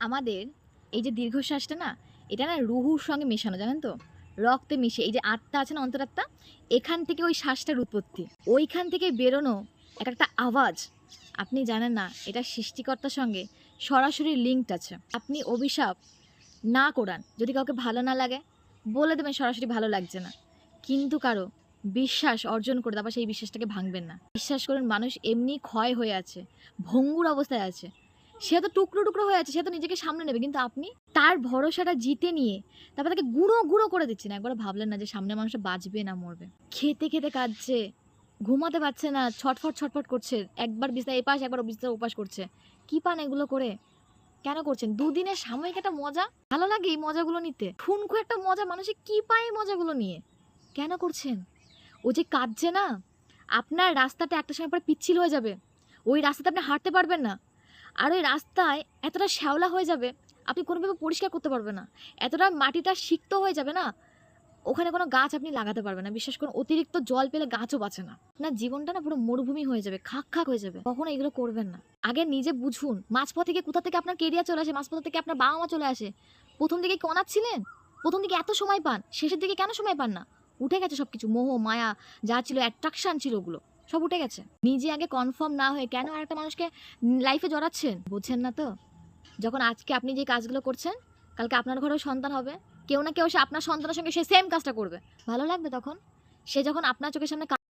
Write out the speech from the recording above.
আমাদের এই যে দীর্ঘশ্বাসটা না, এটা না রুহুর সঙ্গে মেশানো, জানেন তো? রক্তে মিশে এই যে আত্মা আছে না, অন্তরাত্মা, এখান থেকে ওই শ্বাসটার উৎপত্তি। ওইখান থেকে বেরোনো একটা আওয়াজ। আপনি জানেন না এটা সৃষ্টিকর্তার সঙ্গে সরাসরি লিঙ্কড আছে। আপনি অভিশাপ না করান, যদি কাউকে ভালো না লাগে বলে দেবেন সরাসরি ভালো লাগছে না, কিন্তু কারো বিশ্বাস অর্জন করে তারপর সেই বিশ্বাসটাকে ভাঙবেন না। বিশ্বাস করুন, মানুষ এমনি ক্ষয় হয়ে আছে, ভঙ্গুর অবস্থায় আছে, সে তো টুকরো টুকরো হয়ে আছে, সে তো নিজেকে সামনে নেবে, কিন্তু আপনি তার ভরসাটা জিতে নিয়ে তারপর তাকে গুঁড়ো গুঁড়ো করে দিচ্ছেন। একবার ভাবলেন না যে সামনে মানুষটা বাঁচবে না মরবে? খেতে খেতে কাঁদছে, ঘুমাতে পারছে না, ছটফট ছটফট করছে, একবার বিছানা এপাশ একবার বিছানা ওপাশ করছে। কি পান এগুলো করে? কেন করছেন? দুদিনের সাময়িক একটা মজা, ভালো লাগে এই মজাগুলো নিতে, ঠুনকো একটা মজা, মানুষে কি পায় এই মজাগুলো নিয়ে? কেন করছেন? ও যে কাঁদছে না, আপনার রাস্তাটা একটা সময় পরে পিচ্ছিল হয়ে যাবে, ওই রাস্তাতে আপনি হাঁটতে পারবেন না। আর ওই রাস্তায় এতটা শ্যাওলা হয়ে যাবে, আপনি কোনোভাবে পরিষ্কার করতে পারবেন না। এতটা মাটিটা সিক্ত হয়ে যাবে না, ওখানে কোনো গাছ আপনি লাগাতে পারবেন না। বিশ্বাস করুন, অতিরিক্ত জল পেলে গাছও বাঁচে না। আপনার জীবনটা না পুরো মরুভূমি হয়ে যাবে, খাক খাক হয়ে যাবে। কখনো এগুলো করবেন না। আগে নিজে বুঝুন, মাঝপথ থেকে কোথা থেকে আপনার কেরিয়ার চলে আসে, মাঝপথ থেকে আপনার বাবা মা চলে আসে। প্রথম দিকে কি অনাথ ছিলেন? প্রথম দিকে এত সময় পান, শেষের দিকে কেন সময় পান না? উঠে গেছে সব কিছু, মোহ মায়া যা ছিল, অ্যাট্রাকশন ছিল, ওগুলো সব উঠে গেছে। নিজে আগে কনফার্ম না হয়ে কেন আরেকটা মানুষকে লাইফে জড়াচ্ছেন? বুঝছেন না তো? যখন আজকে আপনি যে কাজগুলো করছেন, কালকে আপনার ঘরেও সন্তান হবে, কেউ না কেউ সে আপনার সন্তানের সঙ্গে সে সেম কাজটা করবে। ভালো লাগবে তখন? সে যখন আপনার চোখের সামনে